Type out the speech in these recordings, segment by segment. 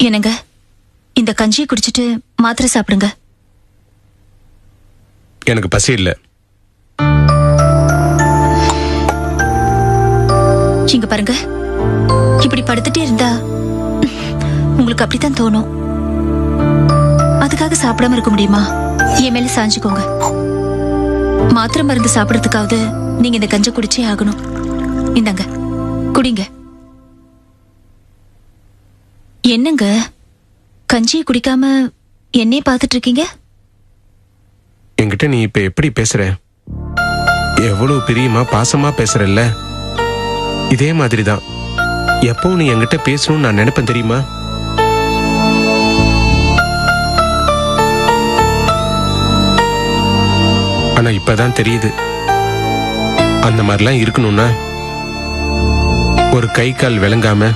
என்னங்க, இந்த கஞ்சியை குடிச்சிட்டு மாத்திரை சாப்பிடுங்க. எனக்கு பசி இல்ல. இங்க பாருங்க, இப்படி படுத்துட்டே இருந்தா உங்களுக்கு அப்படித்தான் தோணும். அதுக்காக சாப்பிடாம இருக்க முடியுமா? என் மேல சாஞ்சுக்கோங்க. மாத்திரை மருந்து சாப்பிடறதுக்காவது நீங்க இந்த கஞ்சை குடிச்சே ஆகணும். இந்தாங்க, குடிங்க. என்னங்க, கஞ்சியை குடிக்காம என்னையே பார்த்துட்டு இருக்கீங்க? என்கிட்ட நீ இப்ப எப்படி பேசுற? எவ்வளவு பிரியமா பாசமா பேசுறல்ல, இதே மாதிரிதான் எப்பவும் நீ என்கிட்ட பேசணும்னு நான் நினைப்பேன், தெரியுமா? ஆனா இப்பதான் தெரியுது, அந்த மாதிரிலாம் இருக்கணும்னா ஒரு கை கால் விளங்காம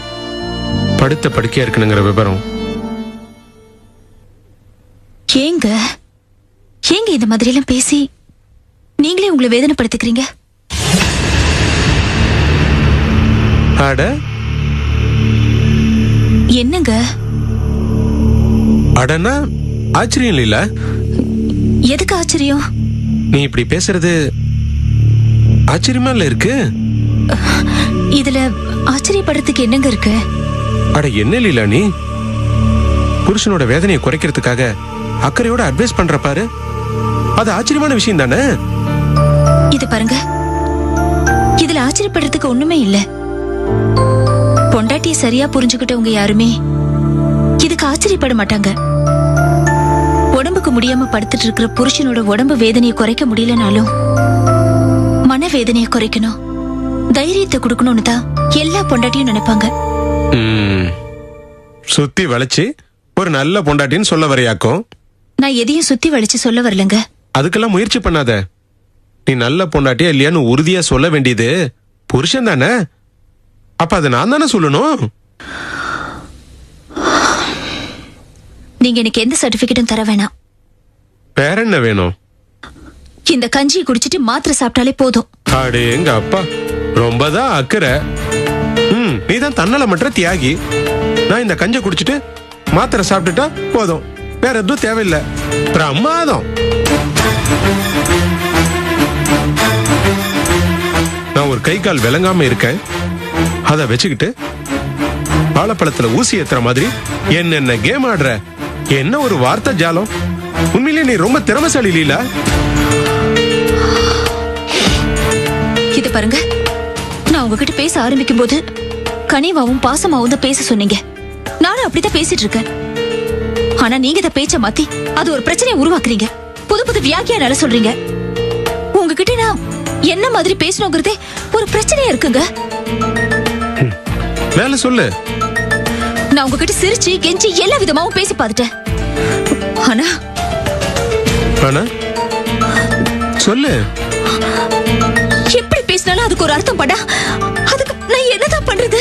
படுத்த படுக்கையா இருக்கணுங்கிற விவரம். ஏங்க ஏங்க இந்த மாதிரி எல்லாம் பேசி நீங்களே உங்களை வேதனைப்படுத்திக்கிறீங்க? அட என்னங்க? அடனா ஆச்சரியம் இல்ல. எதுக்கு ஆச்சரியம்? நீ இப்படி பேசுறது ஆச்சரியமா இல்ல இருக்கு? இதுல ஆச்சரியப்படுறதுக்கு என்னங்க இருக்கு? அட என்ன லீலா, நீ புருஷனோட வேதனையை குறைக்கிறதுக்காக அக்கறையோட அட்வைஸ் பண்ற பாரு, அது ஆச்சரியமான விஷயம் தானே? இது பாருங்க, இதுல ஆச்சரியப்படுறதுக்கு ஒண்ணுமே இல்ல. பொண்டாட்டியை சரியா புரிஞ்சுக்கிட்டவங்க யாருமே இதுக்கு ஆச்சரியப்பட மாட்டாங்க. உடம்புக்கு முடியாம படுத்துட்டு இருக்கிற புருஷனோட உடம்பு வேதனையை குறைக்க முடியலனாலும் மன வேதனையை குறைக்கணும், தைரியத்தை கொடுக்கணும்னு தான் எல்லா பொண்டாட்டியும் நினைப்பாங்க. சுத்தி வளைச்சு ஒரு நல்ல பொண்டாட்டின்னு சொல்ல வரையாக்கும். நான் எதையும் சுத்தி வளைச்சு சொல்ல வரலங்க. அதுக்கெல்லாம் முயற்சி பண்ணாத. நீ நல்ல பொண்டாட்டியா இல்லையான்னு உறுதியா சொல்ல வேண்டியது புருஷன் தானே. அப்ப அதை நான் தானே சொல்லணும். நீங்க எனக்கு எந்த சர்டிபிகேட்டும் தர வேணாம். வேற என்ன வேணும்? இந்த கஞ்சியை குடிச்சிட்டு மாத்திரை சாப்பிட்டாலே போதும். அடே எங்க அப்பா, ரொம்பதான் அக்கறை. நீதான் தன்னலமற்ற தியாகி. நான் இந்த கஞ்சை குடிச்சிட்டு மாத்திரை சாப்பிட்டுட்டா போதும், வேற எதுவும் தேவையில்லை. பிரமாதம். நான் ஒரு கை கால் விளங்காம இருக்கேன், அத வச்சுக்கிட்டு வாழைப்பழத்துல ஊசி ஏத்துற மாதிரி என்னென்ன கேம் ஆடுற? என்ன ஒரு வார்த்தை ஜாலம்! உண்மையிலேயே நீ ரொம்ப திறமைசாலி லீலா. இது பாருங்க, நான் உங்ககிட்ட பேச ஆரம்பிக்கும் போது கனிவாவும் பாசமாவும் தான் பேச சொன்னீங்க. நானும் அப்படித்தான் பேசிட்டு இருக்கேன். ஆனா நீங்க இந்த பேச்ச மாத்தி அது ஒரு பிரச்சனையை உருவாக்குறீங்க. புது புது வியாக்கியானால சொல்றீங்க. உங்ககிட்ட நான் என்ன மாதிரி பேசணுங்கிறதே ஒரு பிரச்சனையா இருக்குங்க. வேலை சொல்லு. நான் உங்ககிட்ட சிரிச்சு கெஞ்சி எல்லா விதமாவும் பேசி பார்த்துட்டேன். ஆனா சொல்லு. எப்படி பேசினாலும் அதுக்கு ஒரு அர்த்தம் படா. அதுக்கு நான் என்னதான் பண்றது?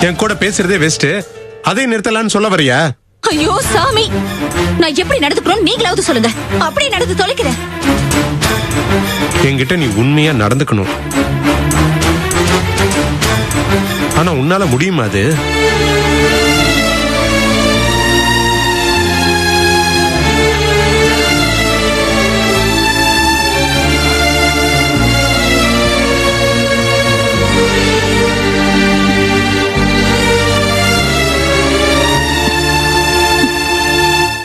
என் கூட பேசுறதே வெஸ்ட், அதை நிறுத்தலான்னு சொல்ல வரியா? ஐயோ சாமி, நான் எப்படி நடந்துக்கணும் நீங்களாவது சொல்லுங்க. அப்படியே நடந்து தொலைக்கிறேன். என்கிட்ட நீ உண்மையா நடந்துக்கணும். ஆனா உன்னால முடியுமா அது?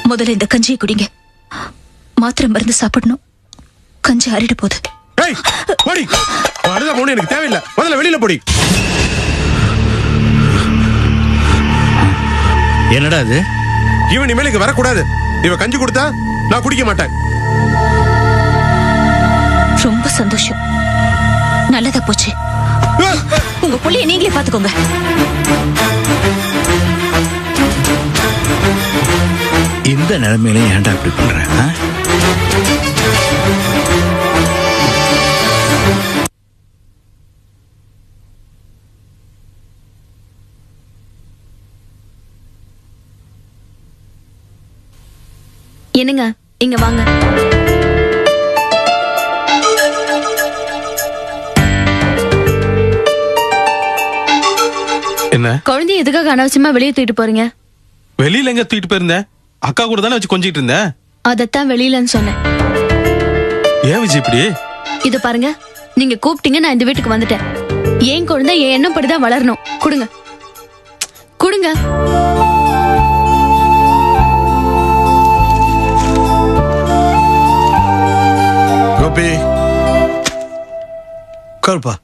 முதல்ல இந்த கஞ்சியை குடிங்க. மாத்திரை மருந்து சாப்பிடணும். கஞ்சி ஆறிட போகுது. எனக்கு தேவையில்லை, முதல்ல வெளியில போடி. என்னடா இது? இவன் இனிமேல் இங்க வரக்கூடாது. இவ கஞ்சி கொடுத்தா நான் குடிக்க மாட்டேன். ரொம்ப சந்தோஷம், நல்லதா போச்சு. உங்க புள்ளைய நீங்களே பாத்துக்கோங்க. இந்த நிலைமையில ஏன்டா இப்படி பண்ற? என்னங்க, இங்க வாங்க. என்ன குழந்தைய எதுக்காக அனாவசியமா வெளியே தூக்கிட்டு போறீங்க? வெளியில எங்க தூக்கிட்டு போயிருந்தேன்? அக்கா கூட தானே வச்சு கொஞ்சிட்டு இருந்தேன். அதத்தான் வெளியிலன்னு சொன்னேன். ஏன் விஜய் இப்படி? இது பாருங்க, நீங்க கூப்பிட்டீங்க, நான் இந்த வீட்டுக்கு வந்துட்டேன். ஏன் குழந்தை என் எண்ணம் படிதான் வளரணும். கொடுங்க கொடுங்க. கோபி உட்காருப்பா.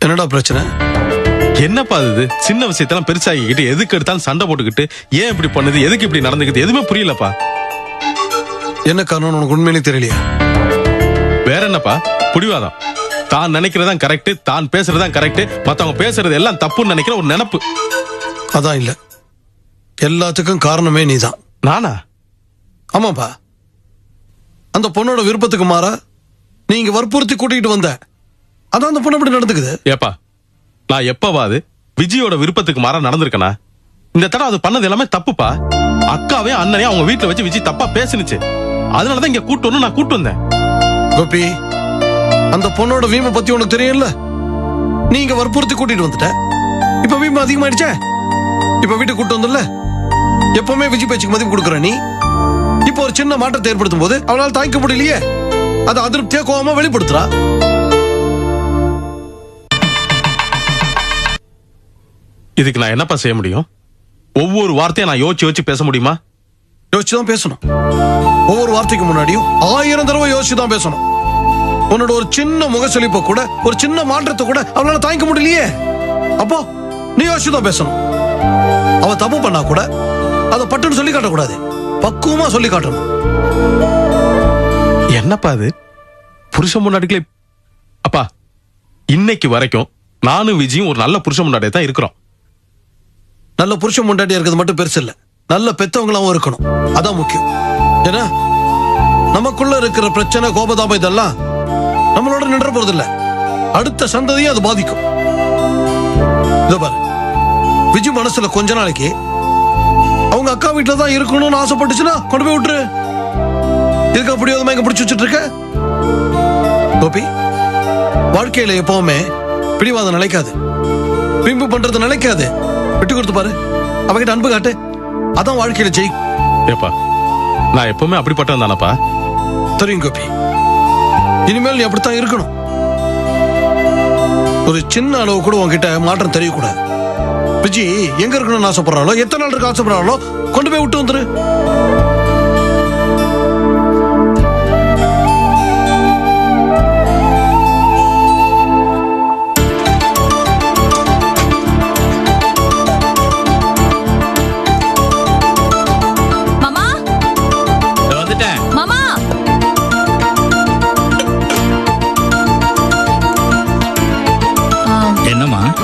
என்னடா பிரச்சனை? என்னப்பா இது? சின்ன விஷயத்தெல்லாம் பெருசாகிக்கிட்டு எதுக்கு எடுத்தாலும் சண்டை போட்டுக்கிட்டு ஏன் இப்படி பண்ணுது, எதுக்கு இப்படி நடந்துக்கிட்டு எதுவுமே புரியலப்பா. என்ன காரணம் உனக்கு உண்மையிலே தெரியலையா? வேற என்னப்பா? புடிவாதம். தான் நினைக்கிறதான் கரெக்ட், தான் பேசுறதான் கரெக்ட், மத்தவங்க பேசுறது எல்லாம் தப்புன்னு நினைக்கிற ஒரு நினைப்பு. அதான் இல்ல, எல்லாத்துக்கும் காரணமே நீதான். நானா? ஆமாப்பா. அந்த பொண்ணோட விருப்பத்துக்கு மாறா நீ இங்க வற்புறுத்தி கூட்டிகிட்டு வந்த. அதான் அந்த பொண்ணு இப்படி நடந்துக்குது. ஏப்பா, நான் எப்பவாது விஜயோட விருப்பத்துக்கு மாற நடந்திருக்கனா? இந்த தடவை அது பண்ணது எல்லாமே தப்புப்பா. அக்காவே அண்ணனையும் அவங்க வீட்டுல வச்சு விஜய் தப்பா பேசுனுச்சு. அதனாலதான் இங்க கூட்டு வரணும் நான் கூட்டு வந்தேன். கோபி, அந்த பொண்ணோட வீமை பத்தி உனக்கு தெரியல. நீ இங்க வற்புறுத்தி கூட்டிட்டு வந்துட்ட. இப்ப வீமை அதிகமாயிடுச்சே. இப்ப வீட்டுக்கு கூட்டு வந்துடல. எப்பவுமே விஜய் பேச்சுக்கு மதிப்பு கொடுக்குற நீ இப்ப ஒரு சின்ன மாற்றத்தை ஏற்படுத்தும் போது அவளால் தாங்கிக்க முடியலையே. அதை அதிருப்தியா கோவமா வெளிப்படுத்துறா. இதுக்கு நான் என்னப்பா செய்ய முடியும்? ஒவ்வொரு வார்த்தையும் நான் யோசிச்சு பேச முடியுமா? யோசிச்சுதான் பேசணும். ஒவ்வொரு வார்த்தைக்கு முன்னாடியும் 1000 தடவை யோசிச்சுதான் பேசணும். உன்னோட ஒரு சின்ன முகசொலிப்ப கூட, ஒரு சின்ன மாற்றத்தை கூட அவளால தாங்கிக்க முடியலையே. அப்போ நீ யோசிச்சுதான் பேசணும். அவ தப்பு பண்ணா கூட அதை பட்டுன்னு சொல்லி காட்டக்கூடாது, பக்குவமா சொல்லி காட்டணும். என்னப்பா அது? புருஷன் முன்னாடிகளே அப்பா, இன்னைக்கு வரைக்கும் நானும் விஜயும் ஒரு நல்ல புருஷன் முன்னாடியே தான் இருக்கிறோம். நல்ல புருஷன் முன்னாடி இருக்கிறது மட்டும் பெருசு இல்ல, நல்ல பெத்தவங்களாவும் இருக்கணும். அதான் முக்கியம். ஏன்னா நமக்குள்ள இருக்கிற பிரச்சனை, கோபதாபம் இதெல்லாம் நம்மளோட நின்ற போறது இல்ல, அடுத்த சந்ததியை அது பாதிக்கும். இதோ பாரு, விஜய் மனசுல கொஞ்ச நாளைக்கு அவங்க அக்கா வீட்டுல தான் இருக்கணும்னு ஆசைப்பட்டுச்சுன்னா கொண்டு போய் விட்டுரு. இதுக்கு அப்படி எங்க பிடிச்சு வச்சுட்டு இருக்க? கோபி, வாழ்க்கையில எப்பவுமே பிடிவாதம் நிலைக்காது, பிம்பு பண்றது நிலைக்காது. விட்டு கொடுத்து பாரு, அவகிட்ட அன்பு காட்டு. அதான் வாழ்க்கையில ஜெய். ஏப்பா, நான் எப்பவுமே அப்படிப்பட்டவன் தானப்பா. தெரியும் கோபி, இனிமேல் நீ அப்படித்தான் இருக்கணும். ஒரு சின்ன அளவு கூட உன்கிட்ட மாற்றம் தெரியக்கூடாது. விஜய் எங்க இருக்கணும்னு ஆசைப்படுறாளோ, எத்தனை நாள் இருக்க ஆசைப்படுறாளோ கொண்டு போய் விட்டு வந்துரு.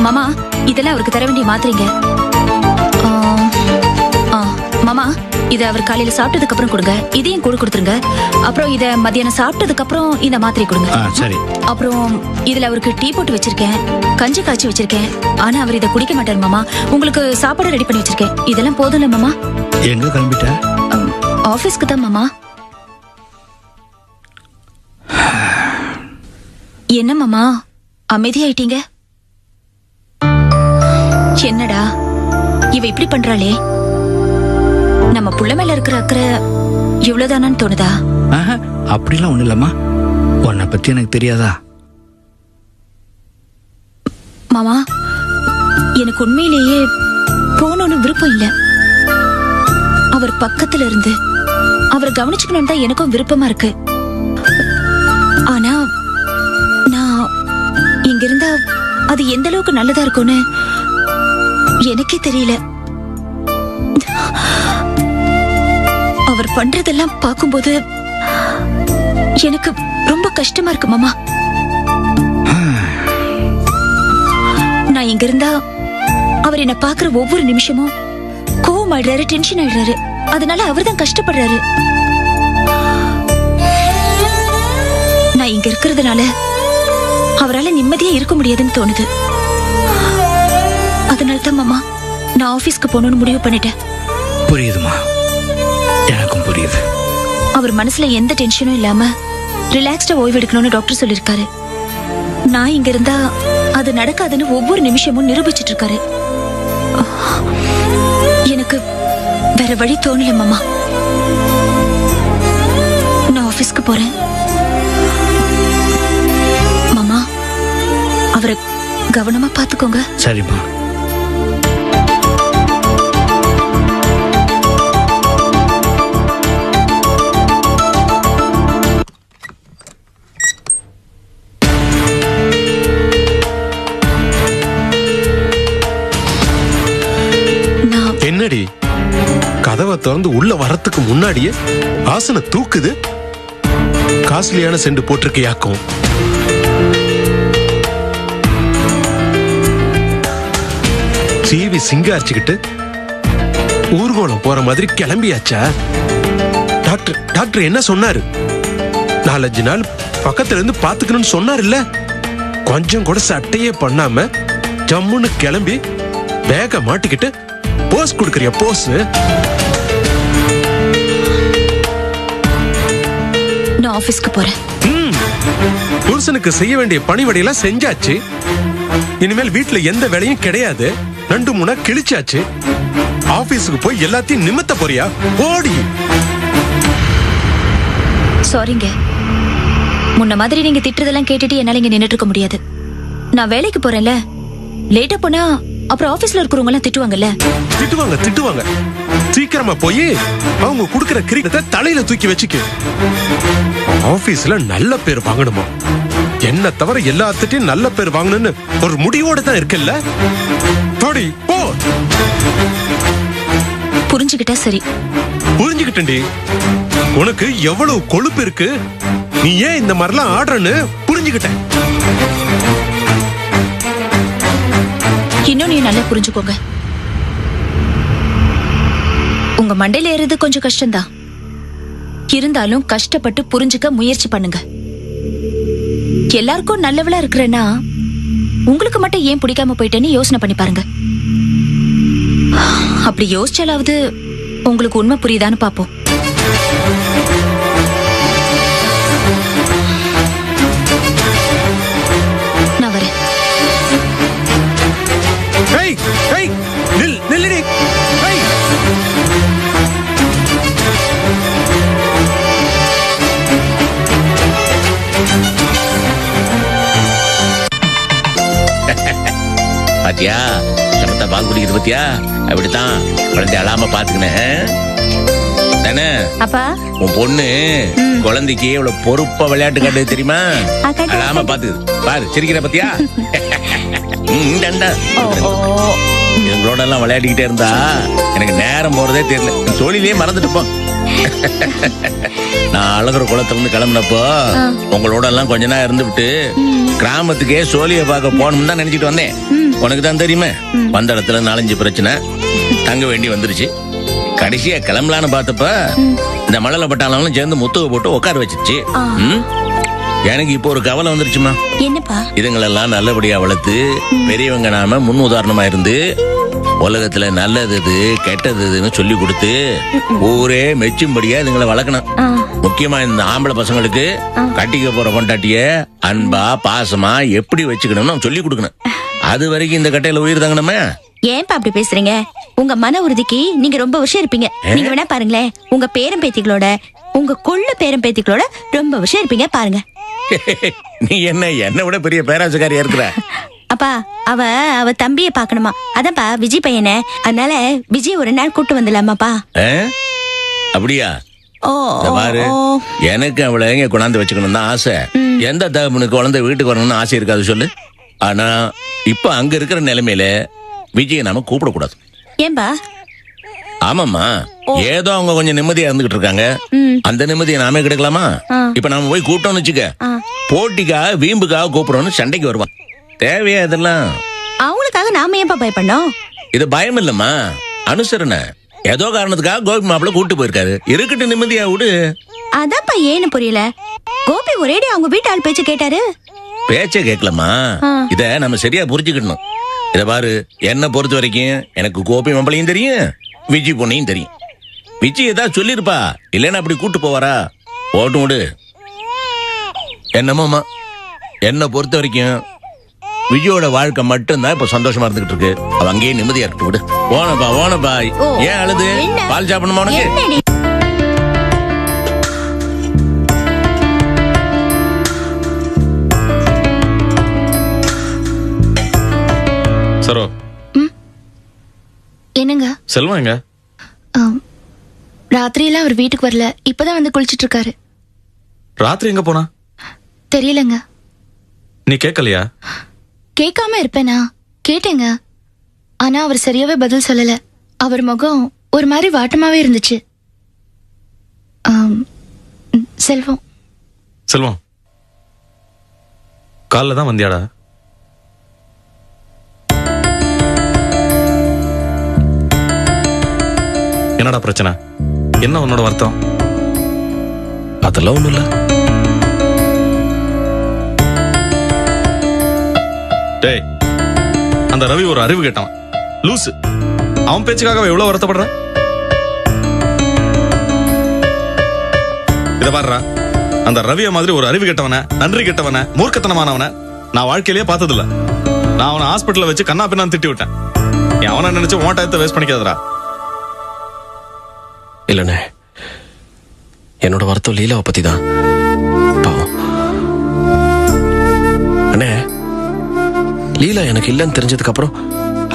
மாமா, இதெல்லாம் அவருக்கு தர வேண்டிய மாத்திரைங்க. மாமா, இத அவர் காலையில சாப்பிட்டதுக்கு அப்புறம் கொடுங்க. இதையும் கொடுத்துருங்க. அப்புறம் இத மத்தியானம் சாப்பிட்டதுக்கு அப்புறம் இந்த மாத்திரை கொடுங்க. சரி. அப்புறம் இதுல அவருக்கு டீ போட்டு வச்சிருக்கேன், கஞ்சி காய்ச்சி வச்சிருக்கேன். ஆனா அவர் இத குடிக்க மாட்டார் மாமா. உங்களுக்கு சாப்பாடு ரெடி பண்ணி வச்சிருக்கேன். இதெல்லாம் போதும்ல மாமா? எங்க கிளம்பிட்ட? ஆபீஸ்க்கு தான் மாமா. என்ன மாமா அமைதியாயிட்டீங்க? என்னடா இவ இப்படி பண்றாளே? நம்ம புள்ள மேல இருக்கிற அக்கறை இவ்வளவுதானான்னு தோணுதா? அப்படிலாம் ஒண்ணு இல்லம்மா. உன்னை பத்தி எனக்கு தெரியாதா? மாமா, எனக்கு உண்மையிலேயே போகணும்னு விருப்பம் இல்ல. அவர் பக்கத்துல இருந்து அவரை கவனிச்சுக்கணும்னு தான் எனக்கும் விருப்பமா இருக்கு. ஆனா நான் இங்க இருந்தா அது எந்த அளவுக்கு நல்லதா இருக்கும்னு எனக்கே தெரியல. அவர் பண்றதெல்லாம் பார்க்கும்போது எனக்கு ரொம்ப கஷ்டமா இருக்கு மாமா. நான் இங்க இருந்தா அவர் என்ன பாக்குற ஒவ்வொரு நிமிஷமும் கோவம் ஆயிடுறாரு, டென்ஷன் ஆயிடுறாரு. அதனால அவர் தான் கஷ்டப்படுறாரு. நான் இங்க இருக்கிறதுனால அவரால் நிம்மதியா இருக்க முடியாதுன்னு தோணுது. அதனால தான் மாமா நான் ஆபீஸ்க்கு போகணும்னு முடிவு பண்ணிட்டேன். புரியுதுமா, எனக்கும் புரியுது. அவர் மனசுல எந்த டென்ஷனும் இல்லாம ரிலாக்ஸ்டா ஓய்வு எடுக்கணும்னு டாக்டர் சொல்லிருக்காரு. நான் இங்க இருந்தா அது நடக்காதுன்னு ஒவ்வொரு நிமிஷமும் நிரூபிச்சிட்டு இருக்காரு. எனக்கு வேற வழி தோணல மாமா. நான் ஆபீஸ்க்கு போறேன். மாமா, அவரை கவனமா பாத்துக்கோங்க. சரிம்மா. என்னடி கதவை திறந்து உள்ள வரத்துக்கு முன்னாடியே ஆசன தூக்குது? காஸ்ட்லியான செண்டு போட்டிருக்கையாக்கும். சீவி சிங்காரிச்சுக்கிட்டு ஊர்கோலம் போற மாதிரி கிளம்பியாச்சா? டாக்டர் என்ன சொன்னாரு? 4-5 நாள் பக்கத்துல இருந்து பாத்துக்கணும்னு சொன்னார் இல்ல? கொஞ்சம் கூட சட்டையே பண்ணாம ஜம்முன்னு கிளம்பி பேக மாட்டிக்கிட்டு போஸ் கொடுக்கறியா? போஸ் நான் ஆபீஸ்க்கு போறேன். புருஷனுக்கு செய்ய வேண்டிய பணிவடையெல்லாம் செஞ்சாச்சு. இனிமேல் வீட்டுல எந்த வேலையும் கிடையாது. 2-3 கிழிச்சாச்சு. ஆபீஸுக்கு போய் எல்லாத்தையும் நிமித்த போறியா? ஓடி. சாரிங்க. முன்ன மாதிரி நீங்க திட்டுறதெல்லாம் கேட்டுட்டு என்னால இங்க நின்னுட்டு இருக்க முடியாது. நான் வேலைக்கு போறேன்ல. லேட்டா போனா அப்புறம் ஆபீஸ்ல இருக்கிறவங்க எல்லாம் திட்டுவாங்கல்ல. திட்டுவாங்க. சீக்கிரமா போய் அவங்க குடுக்கிற கிரீடத்தை தலையில தூக்கி வச்சுக்க. ஆபீஸ்ல நல்ல பேர் வாங்கணுமா? என்ன தவிர எல்லாத்திட்டையும் நல்ல பேர் வாங்கணும்னு ஒரு முடிவோட தான் இருக்குல்ல? போடி போ. புரிஞ்சுக்கிட்டா சரி. புரிஞ்சுக்கிட்டேன்டி. உனக்கு எவ்வளவு கொழுப்பு இருக்கு. நீ ஏன் இந்த மாதிரிலாம் ஆடுறன்னு புரிஞ்சுக்கிட்டேன். இன்னும் நீ நல்லா புரிஞ்சுக்கோங்க. உங்க மண்டையில ஏறது கொஞ்சம் கஷ்டம்தான். இருந்தாலும் கஷ்டப்பட்டு புரிஞ்சுக்க முயற்சி பண்ணுங்க. எல்லாருக்கும் நல்லவளா இருக்கிறேன்னா உங்களுக்கு மட்டும் ஏன் பிடிக்காம போயிட்டேன்னு யோசனை பண்ணி பாருங்க. அப்படி யோசிச்சாலாவது உங்களுக்கு உண்மை புரியுதான்னு பாப்போம். நான் வரேன். நில்லடி. பாத்தியா சமத்தா பால் குடிக்குது பாத்தியா? அப்படித்தான் குழந்தை அழாம பாத்துக்கினேன் தானே. அப்பா, உன் பொண்ணு குழந்தைக்கு எவ்வளவு பொறுப்பா விளையாட்டு காட்டுது தெரியுமா? அழாம பாத்துக்குது பாரு. சிரிக்கிற பாத்தியா? எங்களோட எல்லாம் விளையாடிக்கிட்டே இருந்தா எனக்கு நேரம் போறதே தெரியல. தொழிலே மறந்துட்டு போ. நான் அழகுற குளத்துல இருந்து கிளம்பினப்போ உங்களோட எல்லாம் கொஞ்ச நேரம் இருந்துவிட்டு கிராமத்துக்கே சோழிய பார்க்க போகணும்னு தான் நினைச்சிட்டு வந்தேன். உனக்கு தான் தெரியுமே, வந்த இடத்துல 4-5 பிரச்சனை, தங்க வேண்டி வந்துருச்சு. கடைசியா கிளம்பலான்னு பார்த்தப்ப இந்த மழலை பட்டாளங்களும் சேர்ந்து முத்துக போட்டு உட்கார வச்சிருச்சு. எனக்கு இப்போ ஒரு கவலை வந்துருச்சுமா. என்னப்பா? இதுங்களெல்லாம் நல்லபடியா வளர்த்து பெரியவங்க நாம முன் உதாரணமா இருந்து உலகத்துல நல்லது எது கெட்டது எதுன்னு சொல்லி கொடுத்து ஊரே மெச்சும்படியா இதுங்களை வளர்க்கணும். முக்கியமா இந்த ஆம்பளை பசங்களுக்கு கட்டிக்க போற கொண்டாட்டிய அன்பா பாசமா எப்படி வச்சுக்கணும்னு சொல்லி கொடுக்கணும். அது வரைக்கும் இந்த கட்டையில உயிர் தாங்கணுமே. ஏன்பா அப்படி பேசுறீங்க? உங்க மன உறுதிக்கு நீங்க ரொம்ப விஷயம் இருப்பீங்க. நீங்க வேணா பாருங்களேன், உங்க பேரன் பேத்திகளோட, உங்க கொள்ள பேரன் பேத்திகளோட ரொம்ப விஷயம் இருப்பீங்க பாருங்க. நீ என்ன விட பெரிய பேராசக்காரியா இருக்கிற. அப்பா, அவ தம்பிய பாக்கணுமா? அதான்ப்பா விஜய் பையனை. அதனால விஜய் ஒரு நாள் கூட்டு வந்துடலாமாப்பா? அப்படியா? பாரு, எனக்கு அவளை எங்க கொண்டாந்து வச்சுக்கணும் தான் ஆசை. எந்த தகவனுக்கு குழந்தை வீட்டுக்கு வரணும்னு ஆசை இருக்காது சொல்லு. ஆனா இப்ப அங்க இருக்கிற நிலைமையில விஜய நாம கூப்பிடக்கூடாது. ஏன்பா? ஆமாமா, ஏதோ அவங்க கொஞ்சம் நிம்மதியா இருந்துகிட்டு இருக்காங்க. அந்த நிம்மதியை நாமே கிடைக்கலாமா? இப்ப நாம போய் கூப்பிட்டோம்னு வச்சுக்க, போட்டிக்காக வீம்புக்காக கூப்பிடணும்னு சண்டைக்கு வருவான். தேவையா இதெல்லாம்? அவங்களுக்காக நாம ஏன்பா பயப்படணும்? இது பயம் இல்லம்மா, அனுசரணை. ஏதோ காரணத்துக்காக கோபி மாப்பிள்ள கூட்டு போயிருக்காரு, இருக்கட்டும், நிம்மதியா விடு. அதான்ப்பா ஏன்னு புரியல. கோபி ஒரேடி அவங்க வீட்டு ஆள் பேச்சு கேட்டாரு. பேச்ச கேட்கலாமா? இத நம்ம சரியா புரிஞ்சுக்கணும். இத பாரு, என்ன பொறுத்த வரைக்கும் எனக்கு கோபி மாப்பிளையும் தெரியும், விஜய் பொண்ணையும் தெரியும். விஜய் ஏதாவது சொல்லிருப்பா, இல்லன்னா அப்படி கூட்டு போவாரா? போட்டும் விடு. என்னமோமா என்னை பொறுத்த வரைக்கும் விஜயோட வாழ்க்கை மட்டும்தான் இப்ப சந்தோஷமா இருந்துகிட்டு இருக்கு. அவ அங்கேயே நிம்மதியா இருக்கு. விடு. ஓனப்பா ஏன் அழுது? பால் சாப்பிடணுமா உனக்கு? சரோ என்னங்க செல்வம் எங்க? ராத்திரியெல்லாம் அவர் வீட்டுக்கு வரல, இப்பதான் வந்து குளிச்சிட்டு இருக்காரு. ராத்திரி எங்க போனா? தெரியலங்க. நீ கேட்கலையா? கேட்காம இருப்பேனா? கேட்டேங்க. ஆனா அவர் சரியாவே பதில் சொல்லல. அவர் முகம் ஒரு மாதிரி வாட்டமாவே இருந்துச்சு. செல்வம் செல்வம் காலைல தான் வந்தியாடா? என்னடா பிரச்சனை? என்ன உன்னோட வருத்தம்? அதெல்லாம் ஒண்ணும் இல்ல. டேய், அந்த ரவி ஒரு அறிவு கேட்டவன், லூசு. அவன் பேச்சுக்காக எவ்வளவு வருத்தப்படுற? இத பாருடா, அந்த ரவிய மாதிரி ஒரு அறிவு கெட்டவன, நன்றி கெட்டவன, மூர்க்கத்தனமானவன நான் வாழ்க்கையிலேயே பார்த்ததில்ல. நான் அவனை ஹாஸ்பிட்டல்ல வச்சு கண்ணா பின்னான்னு திட்டி விட்டேன். நீ அவனை நினைச்சு உன் டயத்தை வேஸ்ட் பண்ணிக்காதடா. இல்லண்ணே, என்னோட வருத்தம் லீலாவை பத்தி தான். பாவம் அண்ணே, லீலா எனக்கு இல்லைன்னு தெரிஞ்சதுக்கு அப்புறம்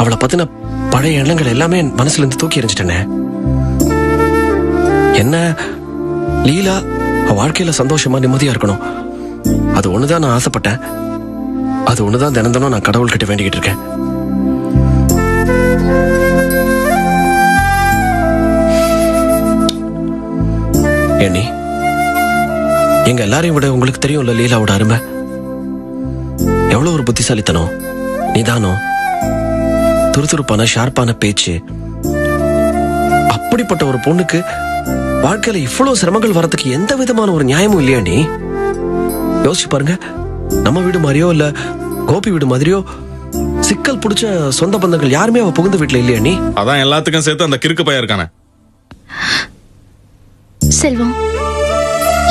அவளை பத்தின பழைய எண்ணங்கள் எல்லாமே என் மனசுல இருந்து தூக்கி எறிஞ்சிட்டேனே. என்ன, லீலா அவ வாழ்க்கையில சந்தோஷமா நிம்மதியா இருக்கணும், அது ஒண்ணுதான் நான் ஆசைப்பட்டேன். அது ஒண்ணுதான் தினம் தினம் நான் கடவுள்கிட்ட வேண்டிக்கிட்டு இருக்கேன். ஏனி, எங்க எல்லாரையும் விட உங்களுக்கு தெரியும்ல லீலாவோட அருமை. எவ்வளவு ஒரு புத்திசாலித்தனம், நிதானம், துருதுருப்பான ஷார்ப்பான பேச்சு. அப்படிப்பட்ட ஒரு பொண்ணுக்கு வாழ்க்கையில இவ்வளவு சிரமங்கள் வரதுக்கு எந்த விதமான ஒரு நியாயமும் இல்லையா? நீ யோசிச்சு பாருங்க. நம்ம வீடு மாதிரியோ இல்ல கோபி வீடு மாதிரியோ சிக்கல் பிடிச்ச சொந்த பந்தங்கள் யாருமே அவ புகுந்த வீட்டுல இல்லையா? நீ அதான் எல்லாத்துக்கும் சேர்த்து அந்த கிறுக்கு பையன் இருக்கானே. செல்வம்,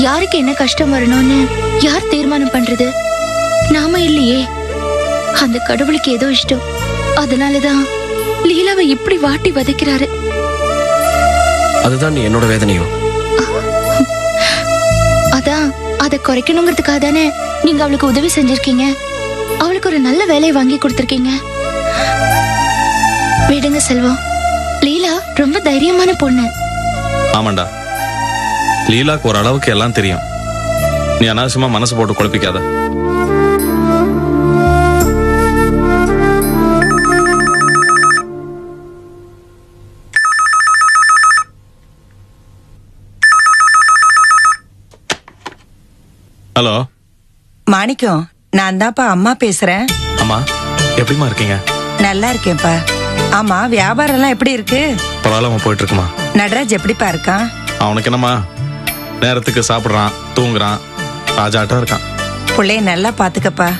யாருக்கு என்ன கஷ்டம் வரணும்னு யார் தீர்மானம் பண்றது? நாம இல்லையே. அந்த கடவுளுக்கு ஏதோ இஷ்டம். அதனாலதான் லீலாவை இப்படி வாட்டி வதைக்கிறாரு. அதுதான் நீ என்னோட வேதனையும். அதான் அதை குறைக்கணுங்கிறதுக்காக தானே நீங்க அவளுக்கு உதவி செஞ்சிருக்கீங்க. அவளுக்கு ஒரு நல்ல வேலையை வாங்கி கொடுத்திருக்கீங்க. விடுங்க செல்வம், லீலா ரொம்ப தைரியமான பொண்ணு. ஆமாண்டா, லீலாக்கு ஒரு அளவுக்கு எல்லாம் தெரியும். நீ அனாவசியமா மனசு போட்டு குழப்பிக்காத. ஹலோ மாணிக்கம், நான் தான்ப்பா அம்மா பேசுறேன். அம்மா, எப்படிமா இருக்கீங்க? நல்லா இருக்கேன்ப்பா. ஆமா, வியாபாரம் எல்லாம் எப்படி இருக்கு? பரவாயில்லாம போயிட்டு இருக்குமா. நடராஜ் எப்படிப்பா இருக்கான்? அவனுக்கு என்னம்மா, நேரத்துக்கு சாப்பிடுறான், தூங்குறான், ராஜாட்டம் இருக்கான். பிள்ளைய நல்லா பாத்துக்கப்பா.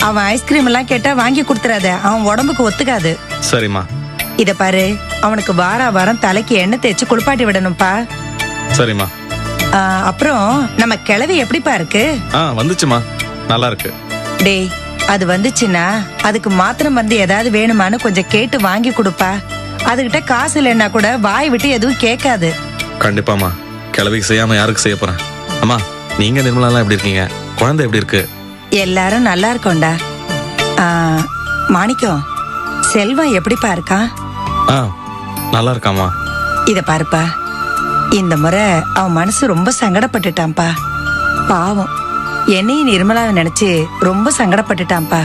அவன் ஐஸ்கிரீம் எல்லாம் கேட்டா வாங்கி கொடுத்துறாத, அவன் உடம்புக்கு ஒத்துக்காது. சரிம்மா. இத பாரு, அவனுக்கு வாரம் தலைக்கு எண்ணெய் தேய்ச்சி குளிப்பாட்டி விடணும்ப்பா. சரிம்மா. அப்புறம் நம்ம கிழவி எப்படிப்பா இருக்கு? வந்துச்சுமா, நல்லா இருக்கு. டேய், அது வந்துச்சுன்னா அதுக்கு மாத்திரம் வந்து ஏதாவது வேணுமான்னு கொஞ்சம் கேட்டு வாங்கி கொடுப்பா. அதுகிட்ட காசு இல்லைன்னா கூட வாய் விட்டு எதுவும் கேட்காது. கண்டிப்பாமா, கிழவிக்கு செய்யாம யாருக்கு செய்ய போறேன். அம்மா, நீங்க நிர்மலா எப்படி இருக்கீங்க? குழந்தை எப்படி இருக்கு? எல்லாரும் நல்லா இருக்கோம்டா. மாணிக்கம், செல்வம் எப்படிப்பா இருக்கான்? நல்லா இருக்காமா. இத பாருப்பா, இந்த முறை அவன் மனசு ரொம்ப சங்கடப்பட்டுட்டான்பா. பாவம், என்னையும் நிர்மலாவை நினைச்சு ரொம்ப சங்கடப்பட்டுட்டான்பா.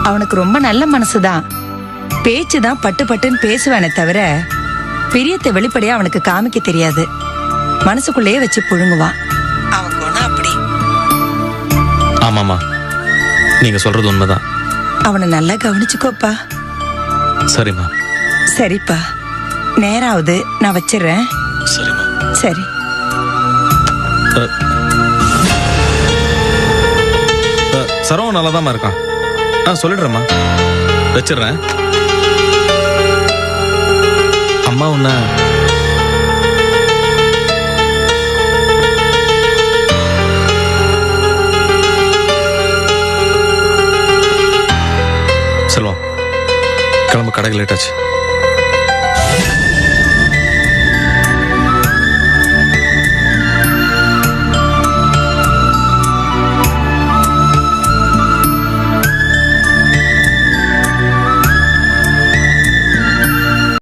அவனுக்கு ரொம்ப நல்ல மனசுதான். பேச்சுதான் பட்டு பட்டுன்னு பேசுவானே தவிர பிரியத்தை வெளிப்படையா அவனுக்கு காமிக்க தெரியாது. மனசுக்குள்ளேயே வச்சு புழுங்குவான். அவன் குணம் அப்படி. ஆமாமா, நீங்க சொல்றது உண்மைதான். அவனை நல்லா கவனிச்சுக்கோப்பா. சரிம்மா. சரிப்பா, நேராவது நான் வச்சிடுறேன். சரிம்மா. சரி. சரவம் நல்லாதான் இருக்கான். சொல்லிடுறேம்மா, வச்சிடுறேன். அம்மா உன்ன செல்வம் கிளம்பு, கடைக்கு லேட் ஆச்சு.